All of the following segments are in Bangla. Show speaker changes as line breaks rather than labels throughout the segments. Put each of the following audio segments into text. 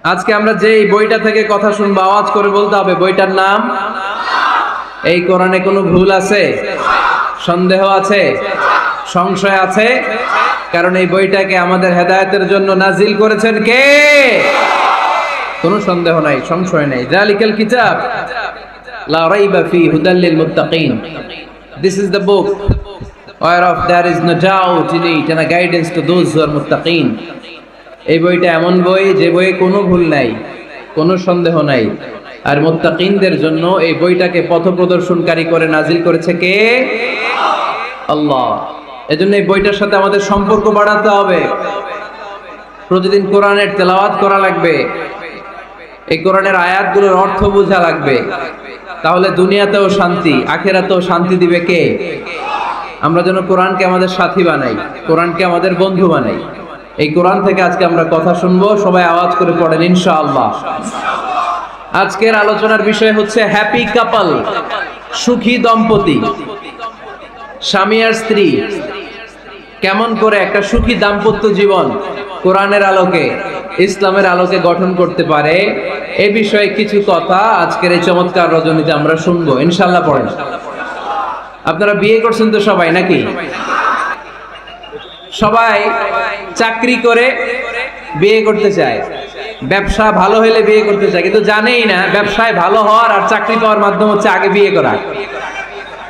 আজকে আমরা যে বইটা থেকে কথা শুনবো আওয়াজ করে বলতে হবে বইটার নাম। এই কোরআনে কোনো ভুল আছে, সন্দেহ আছে, সংশয় আছে? কারণ এই বইটাকে আমাদের হেদায়েতের জন্য নাজিল করেছেন কে? কোনো সন্দেহ নাই, সংশয় নাই। যালিকাল কিতাব লা রাইবা ফি হুদাল লিল মুত্তাকিন। This is the book whereof there is no doubt in it and a guidance to those who are muttaqin. এই বইটা এমন বই যে বইয়ে কোনো ভুল নাই, কোনো সন্দেহ নাই। আর মুত্তাকিনদের জন্য এই বইটাকে পথপ্রদর্শনকারী করে নাজিল করেছে কে? আল্লাহ। এজন্য এই বইটার সাথে আমাদের সম্পর্ক বাড়াতে হবে। প্রতিদিন কোরআনের তেলাওয়াত করা লাগবে, এই কোরআনের আয়াতগুলোর অর্থ বোঝা লাগবে। তাহলে দুনিয়াতেও শান্তি, আখিরাতেও শান্তি দিবে কে? আমরা যেন কোরআনকে আমাদের সাথী বানাই, কোরআনকে আমাদের বন্ধু বানাই। এই কোরআন থেকে আজকে আমরা কথা শুনবো, সবাই আওয়াজ করে পড়েন ইনশাআল্লাহ। আজকের আলোচনার বিষয় হচ্ছে হ্যাপি কাপল, সুখী দম্পতি। স্বামী আর স্ত্রী কেমন করে একটা সুখী দাম্পত্য জীবন কোরআনের আলোকে, ইসলামের আলোকে গঠন করতে পারে, এ বিষয়ে কিছু কথা আজকের এই চমৎকার রজনীতে আমরা শুনবো ইনশাআল্লাহ। পড়েন। আপনারা বিয়ে করছেন তো সবাই নাকি? সবাই চাকরি করে বিয়ে করতে চায়, ব্যবসা ভালো হলে বিয়ে করতে চায়, কিন্তু জানেই না ব্যবসায় ভালো হওয়ার আর চাকরি পাওয়ার মাধ্যম হচ্ছে আগে বিয়ে করা।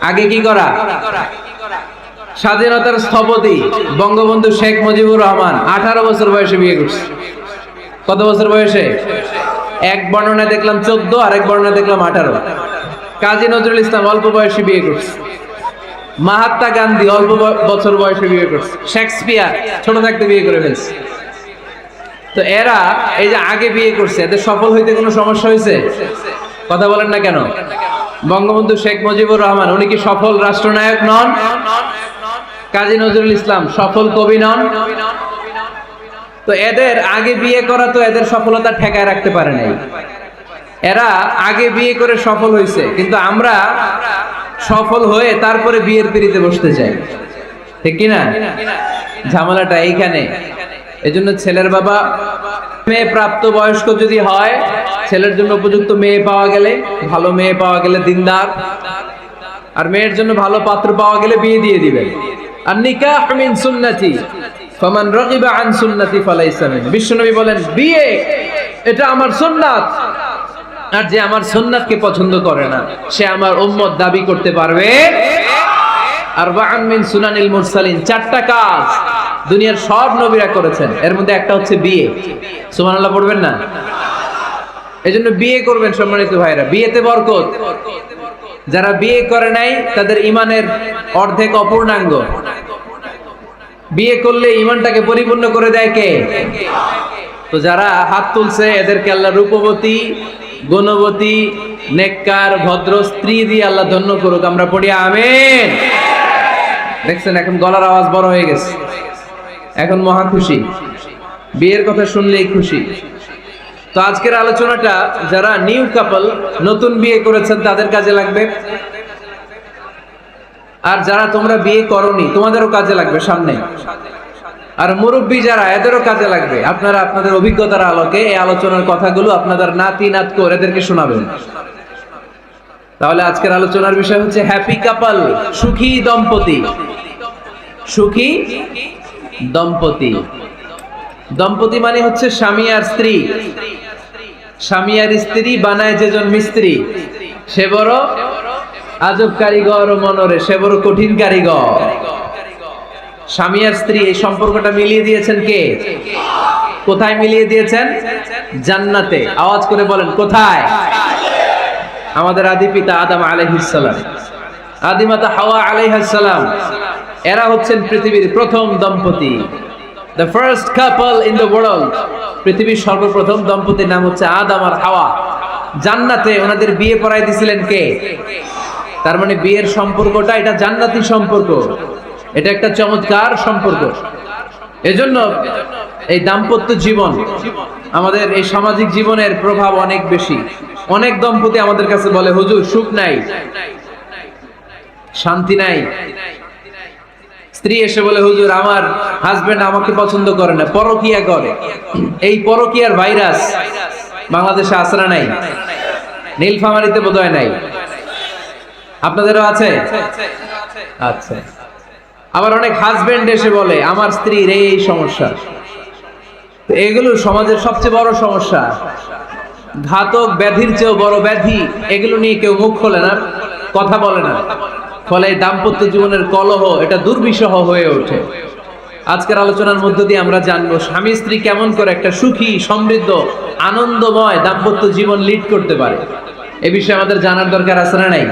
আগে কি করা? স্বাধীনতার স্থপতি বঙ্গবন্ধু শেখ মুজিবুর রহমান 18 বছর বয়সে বিয়ে করছে। কত বছর বয়সে? এক বর্ণনায় দেখলাম 14, আর এক বর্ণনায় দেখলাম 18। কাজী নজরুল ইসলাম অল্প বয়সে বিয়ে করছে। মহাত্মা গান্ধী অল্প বছর বয়সে বিয়ে করছে। শেক্সপিয়ার ছোট থাকতে বিয়ে করে ফেলছে। তো এরা এই যে আগে বিয়ে করছে, এদের সফল হইতে কোনো সমস্যা হয়েছে? কথা বলেন না কেন? বঙ্গবন্ধু শেখ মুজিবুর রহমান উনি কি সফল রাষ্ট্রনায়ক নন? কাজী নজরুল ইসলাম সফল কবি নন? তো এদের আগে বিয়ে করা তো এদের সফলতা ঠেকায় রাখতে পারে নাই। এরা আগে বিয়ে করে সফল হয়েছে, কিন্তু আমরা সফল হয়ে তারপরে বিয়ের পিড়িতে বসতে চাই, ঠিক কিনা? ঝামেলাটা এইখানে। এজন্য ছেলের বাবা, মেয়ে প্রাপ্ত বয়স্ক যদি হয়, ছেলের জন্য উপযুক্ত মেয়ে পাওয়া গেলে, ভালো মেয়ে পাওয়া গেলে দিনদার, আর মেয়ের জন্য ভালো পাত্র পাওয়া গেলে বিয়ে দিয়ে দিবেন। আর নিকাহ মিন সুন্নতি ফামান রাগিবা আন সুন্নতি ফালাইসা মিন। বিশ্বনবী বলেন বিয়ে এটা আমার সুন্নাত, আর যে আমার সুন্নাতকে পছন্দ করে না সে আমার উম্মত দাবি করতে পারবে। আরবাআন মিন সুনানিল মুরসালিন, 4টা কাজ দুনিয়ার সব নবীরা করেছেন, এর মধ্যে একটা হচ্ছে বিয়ে। সুবহানাল্লাহ পড়বেন না? এজন্য বিয়ে করবেন সম্মানিত ভাইরা, বিয়েতে বরকত। যারা বিয়ে করে নাই তাদের ঈমানের অর্ধেক অপূর্ণাঙ্গ। বিয়ে করলে ঈমানটাকে পরিপূর্ণ করে দেয় কে? তো যারা হাত তুলছে এদেরকে আল্লাহ রূপবতী, গুণবতী, নেককার, ভদ্র স্ত্রী দিয়ে আল্লাহ ধন্য করুক। আমরা পড়ি আমিন। দেখছেন এখন গলার আওয়াজ বড় হয়ে গেছে, এখন মহা খুশি, বিয়ের কথা শুনলেই খুশি। তো আজকের আলোচনাটা যারা নিউ কাপল, নতুন বিয়ে করেছেন তাদের কাজে লাগবে, আর যারা তোমরা বিয়ে করোনি তোমাদেরও কাজে লাগবে সামনে। আর মুরব্বী যারা, এদেরও কাজে লাগবে। আপনারা আপনাদের অভিজ্ঞতার আলোকে এই আলোচনার কথাগুলো আপনাদের নাতি নাতকো এদেরকে শোনাবেন। তাহলে আজকের আলোচনার বিষয় হচ্ছে হ্যাপি কাপল, সুখী দম্পতি। সুখী দম্পতি, দম্পতি মানে হচ্ছে স্বামী আর স্ত্রী। স্বামী আর স্ত্রী বানায় যেজন মিস্ত্রি, সে বড় আজব কারিগর, ও মনরে সে বড় কঠিন কারিগর। স্বামী আর স্ত্রী এই সম্পর্কটা মিলিয়ে দিয়েছেন কে? কোথায় মিলিয়ে দিয়েছেন? জান্নাতে। আওয়াজ করে বলেন কোথায়? আমাদের আদি পিতা আদম আলাইহিস সালাম, আদি মাতা হাওয়া আলাইহিস সালাম, এরা হচ্ছেন পৃথিবীর প্রথম দম্পতি, the first couple in the world। পৃথিবীর সর্বপ্রথম দম্পতির নাম হচ্ছে আদম আর হাওয়া। জান্নাতে ওনাদের বিয়ে পড়াই দিয়েছিলেন কে? তার মানে বিয়ের সম্পর্কটা এটা জান্নাতি সম্পর্ক, এটা একটা চমৎকার সম্পর্ক। এজন্য এই দাম্পত্য জীবন আমাদের এই সামাজিক জীবনের প্রভাব অনেক বেশি। অনেক দম্পতি আমাদের কাছে বলে হুজুর সুখ নাই, শান্তি নাই। স্ত্রী এসে বলে হুজুর আমার হাজবেন্ড আমাকে পছন্দ করে না, পরকিয়া করে। এই পরকিয়ার ভাইরাস বাংলাদেশে আসরা নাই, নীলফামারীতে বোধহয় নাই, আপনাদেরও আছে? আচ্ছা। আবার অনেক হাজবেন্ড এসে বলে আমার স্ত্রীর এই সমস্যা। এগুলো সমাজের সবচেয়ে বড় সমস্যা, ঘাতক ব্যাধির চেয়েও বড় ব্যাধি। এগুলো নিয়ে কেউ মুখ খোলে না, কথা বলে না, ফলে দাম্পত্য জীবনের কলহ এটা দুর্বিষহ হয়ে ওঠে। আজকের আলোচনার মধ্য দিয়ে আমরা জানবো স্বামী স্ত্রী কেমন করে একটা সুখী, সমৃদ্ধ, আনন্দময় দাম্পত্য জীবন লিড করতে পারে। এ বিষয়ে আমাদের জানার দরকার আছে না নাই?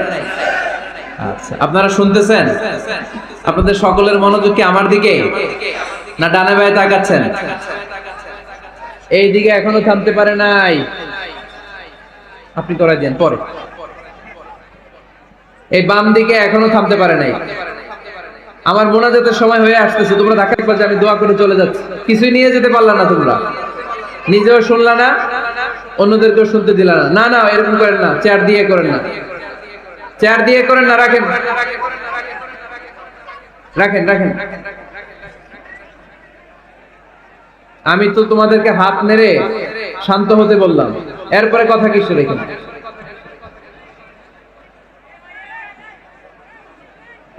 আচ্ছা, আপনারা শুনতেছেন? আপনাদের সকলের মনোযোগ কি আমার দিকে, না ডানে বায়ে তাকাচ্ছেন? এই দিকে এখনো থামতে পারে নাই, আপনি করে দেন পরে। এই বাম দিকে এখনো থামতে পারে নাই। আমার মোনাজাতের সময় হয়ে আসতেছে, তোমরা ধাক্কা পাচ্ছে, আমি দোয়া করে চলে যাচ্ছি। কিছুই নিয়ে যেতে পারলা না, তোমরা নিজেও শুনলা না, অন্যদেরকেও শুনতে দিলা না। না না, এরকম করেন না, চেয়ার দিয়ে করেন না, চেয়ার দিয়ে করেন না, রাখেন রাখেন রাখেন। আমি তো তোমাদেরকে হাত নেড়ে শান্ত হতে বললাম, এরপরে কথা কিছু রেখে।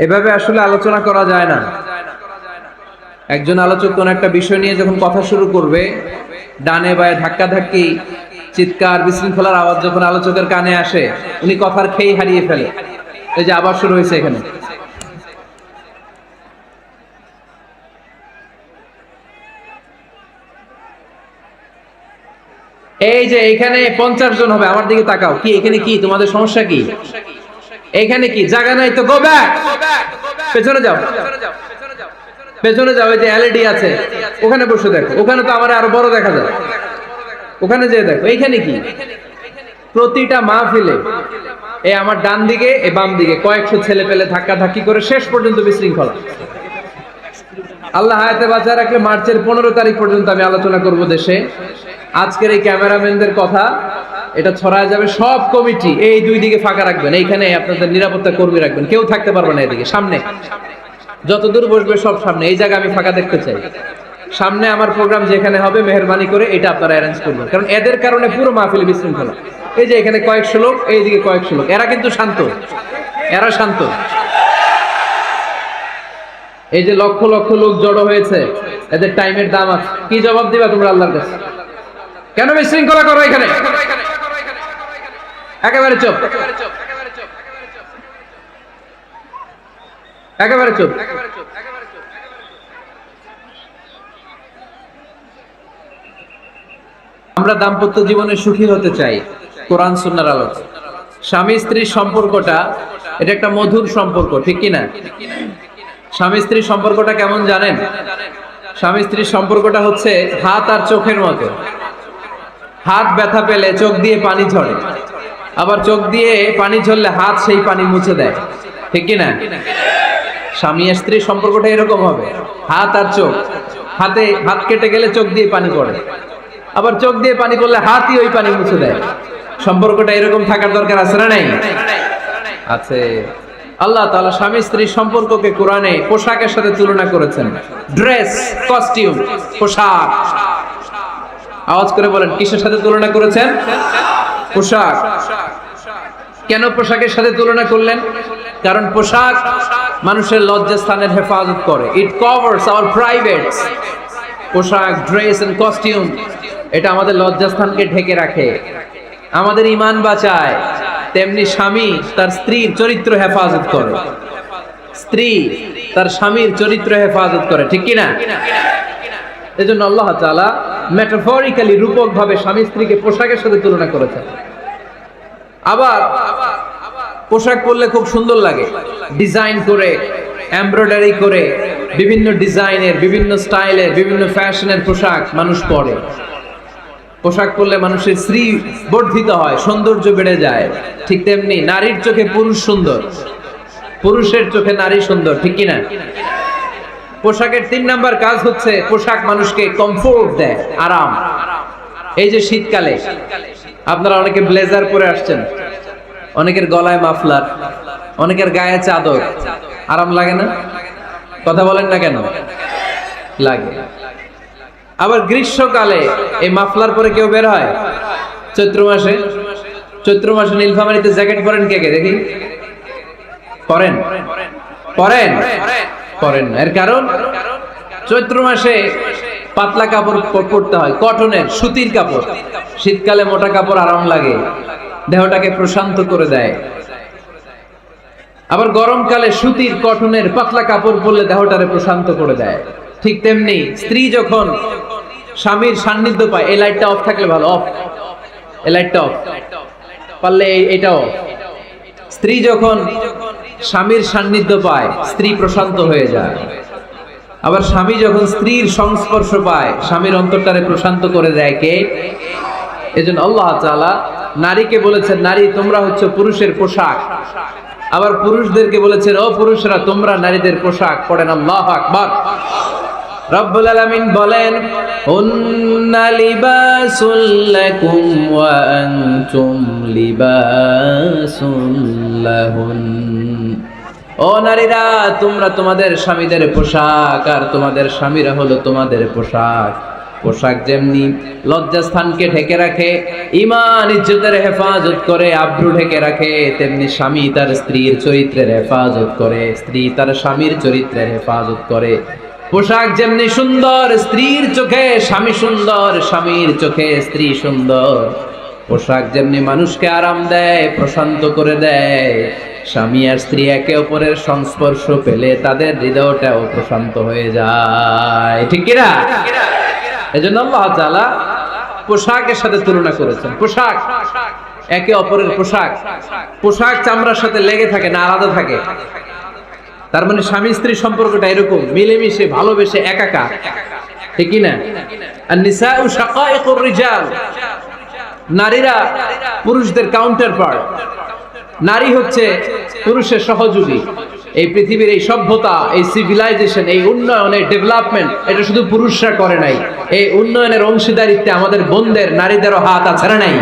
এভাবে আসলে আলোচনা করা যায় না। একজন আলোচক কোন একটা বিষয় নিয়ে যখন কথা শুরু করবে, ডানে বায়ে ধাক্কা ধাক্কি, চিৎকার, বিশৃঙ্খলার আওয়াজ যখন আলোচকের কানে আসে, উনি কথার খেই হারিয়ে ফেলে। এই যে আবার শুরু হয়েছে এখানে। এই যে এখানে 50 জন হবে, আমার দিকে তাকাও। কি এখানে কি তোমাদের সমস্যা কি? এখানে কি জায়গা নাই তো গো ব্যাক, পেছনে যাও, পেছনে যাও। এই যে এলইডি আছে ওখানে বসে দেখো, ওখানে তো আমার আরো বড় দেখা যায়, ওখানে যেয়ে দেখো। এইখানে কি? প্রতিটা মাহফিলে এই আমার ডান দিকে এই বাম দিকে কয়েকশো ছেলে পেলে ধাক্কা ধাক্কি করে শেষ পর্যন্ত বিশৃঙ্খলা। আল্লাহ হায়াতে বাঁচায় রাখলে মার্চের 15 তারিখ পর্যন্ত আমি আলোচনা করব দেশে। আজকের এই ক্যামেরাম্যানদের কথা এটা ছড়ায় যাবে সব কমিটি। এই দুই দিকে ফাঁকা রাখবেন, এইখানে আপনাদের নিরাপত্তা কর্মী রাখবেন, কেউ থাকতে পারবে না এদিকে। সামনে যতদূর বসবে সব সামনে, এই জায়গা আমি ফাঁকা দেখতে চাই। সামনে আমার প্রোগ্রাম যেখানে হবে মেহেরবানি করে এটা আপনারা অ্যারেঞ্জ করবেন, কারণ এদের কারণে পুরো মাহফিল বিশৃঙ্খলা। এই যে এখানে কয়েকশো লোক, এইদিকে কয়েকশো লোক, এরা কিন্তু শান্ত, এরা শান্ত। এই যে লক্ষ লক্ষ লোক জড়ো হয়েছে, এদের টাইমের দাম আছে। কি জবাব দিবা তোমরা আল্লাহর কাছে? কেন বিশৃঙ্খলা করো এখানে? একেবারে চুপ, একেবারে চুপ। আমরা দাম্পত্য জীবনে সুখী হতে চাই কোরআন সুন্নাহর আলোকে। স্বামী স্ত্রীর সম্পর্কটা এটা একটা মধুর সম্পর্ক, ঠিক কি না? স্বামী স্ত্রীর সম্পর্কটা কেমন জানেন? স্বামী স্ত্রীর সম্পর্কটা হচ্ছে হাত আর চোখের মতো। হাত ব্যথা পেলে চোখ দিয়ে পানি ঝরে, আবার চোখ দিয়ে পানি ঝরলে হাত সেই পানি মুছে দেয়, ঠিক কি না? স্বামী আর স্ত্রীর সম্পর্কটা এরকম হবে, হাত আর চোখ। হাতে হাত কেটে গেলে চোখ দিয়ে পানি পড়ে, আবার চোখ দিয়ে পানি পড়লে হাতই ওই পানি মুছে দেয়। সম্পর্কটা এরকম থাকার দরকার আছে না নাই? আছে। আল্লাহ তাআলা স্বামী স্ত্রীর সম্পর্ককে কোরআনে পোশাকের সাথে তুলনা করেছেন। ড্রেস, কস্টিউম, পোশাক। আওয়াজ করে বলেন, কিসের সাথে তুলনা করেছেন? পোশাক। কেন পোশাকের সাথে তুলনা করলেন? কারণ পোশাক মানুষের লজ্জাস্থানের হেফাজত করে। ইট কভারস আওয়ার প্রাইভেটস। পোশাক, ড্রেস এন্ড কস্টিউম এটা আমাদের লজ্জাস্থানকে ঢেকে রাখে, আমাদের ঈমান বাঁচায়। তেমনি স্বামী তার স্ত্রীর চরিত্র হেফাজত করে, স্ত্রী তার স্বামীর চরিত্র হেফাজত করে, ঠিক কি না? এজন্য আল্লাহ তাআলা মেটাফরিক্যালি, রূপক ভাবে স্বামী স্ত্রীকে পোশাকের সাথে তুলনা করেছেন। আবার পোশাক পরলে খুব সুন্দর লাগে, ডিজাইন করে, এমব্রয়ডারি করে, বিভিন্ন ডিজাইনের, বিভিন্ন স্টাইলের, বিভিন্ন ফ্যাশনের পোশাক মানুষ পরে। পোশাক পরলে মানুষের শ্রী বর্ধিত হয়, সৌন্দর্য বেড়ে যায়। ঠিক তেমনি নারীর চোখে পুরুষ সুন্দর, পুরুষের চোখে নারী সুন্দর, ঠিক কিনা? পোশাকের 3 নাম্বার কাজ হচ্ছে পোশাক মানুষকে কমফোর্ট দেয়, আরাম। এই যে শীতকালে আপনারা অনেকে ব্লেজার পরে আসছেন, অনেকের গলায় মাফলার, অনেকের গায়ে চাদর, আরাম লাগে না? কথা বলেন না কেন? লাগে। আবার গ্রীষ্মকালে এই মাফলার পরে কেউ বের হয়? চৈত্র মাসে নীলফামারীতে জ্যাকেট পরেন কে কে দেখি? পরেন এর কারণ চৈত্র মাসে পাতলা কাপড় পরতে হয়, কটনের সুতির কাপড়। শীতকালে মোটা কাপড় আরাম লাগে, দেহটাকে প্রশান্ত করে দেয়। আবার গরমকালে সুতির কটনের পাতলা কাপড় পরলে দেহটারে প্রশান্ত করে দেয়। ঠিক তেমনি স্ত্রী যখন স্বামীর সান্নিধ্য পায়, এই লাইটটা অফ থাকলে ভালো, অফ, এই লাইটটা অফ, পারলে এটা অফ। স্ত্রী যখন স্বামীর সান্নিধ্য পায়, স্ত্রী প্রশান্ত হয়ে যায়। আবার স্বামী যখন স্ত্রীর সংস্পর্শ পায়, স্বামীর অন্তরটারে প্রশান্ত করে দেয় কে? এজন্য আল্লাহ তাআলা নারীকে বলেছেন, নারী তোমরা হচ্ছে পুরুষের পোশাক। আবার পুরুষদেরকে বলেছেন, ও পুরুষরা তোমরা নারীদের পোশাক। পড়েন আল্লাহু আকবার। রব্বুল আলামিন বলেন, হুন্না লিবাসুল লাকুম ওয়া আনতুম লিবাসুল লাহুন। ও নারীরা, তোমরা তোমাদের স্বামীদের পোশাক, আর তোমাদের স্বামীরা হলো তোমাদের পোশাক। পোশাক যেমনি লজ্জাস্থানকে ঢেকে রাখে, ঈমান ইজ্জতের হেফাজত করে, আব্রু ঢেকে রাখে, তেমনি স্বামী তার স্ত্রীর চরিত্রের হেফাজত করে, স্ত্রী তার স্বামীর চরিত্রের হেফাজত করে। পোশাক যেমনি সুন্দর, স্ত্রীর চোখে স্বামী সুন্দর, স্বামীর চোখে স্ত্রী সুন্দর। পোশাক যেমনি মানুষকে আরাম দেয়, প্রশান্ত করে দেয়, স্বামী আর স্ত্রী একে অপরের সংস্পর্শ পেলে তাদের হৃদয়টাও প্রশান্ত হয়ে যায়। ঠিক কিনা? এজন্য আল্লাহ তাআলা পোশাকের সাথে তুলনা করেছেন। পোশাক একে অপরের পোশাক চামড়ার সাথে লেগে থাকে না, আলাদা থাকে। তার মানে স্বামী স্ত্রীর সম্পর্কটা এরকম মিলেমিশে ভালোবেসে একাকা। ঠিক কিনা? আর নিসাউ শাকাইকুর রিজাল, নারীরা পুরুষদের কাউন্টার পার্ট। নারী হচ্ছে পুরুষের সহযোগী। এই পৃথিবীর এই সভ্যতা, এই সিভিলাইজেশন, এই উন্নয়ন, এই ডেভেলপমেন্ট, এটা শুধু পুরুষরা করে নাই। এই উন্নয়নের অংশীদারিত্বে আমাদের বোনদের, নারীদেরও হাত আছে না নাই?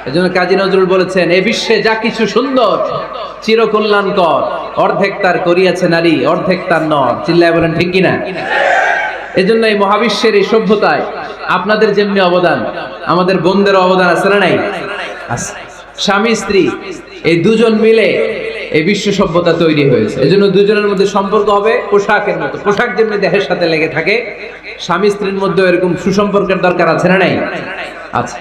এজন্য কাজী নজরুল বলেছেন, এ বিশ্বে যা কিছু সুন্দর চিরকল্যাণকর, অর্ধেক তার করিয়াছে নারী, অর্ধেক তার নর। চিল্লায় বলেন ঠিক কিনা? এজন্য এই মহাবিশ্বের এই সভ্যতায় আপনাদের যেমনি অবদান, আমাদের বোনদের অবদান আছে না নাই? আছে। স্বামী স্ত্রী এই দুজন মিলে এই বিশ্ব সভ্যতা তৈরি হয়েছে। এজন্য দুজনের মধ্যে সম্পর্ক হবে পোশাকের মতো। পোশাক যেমনি দেহের সাথে লেগে থাকে, স্বামী স্ত্রীর মধ্যে এরকম সুসম্পর্কের দরকার আছে না নাই? আছে।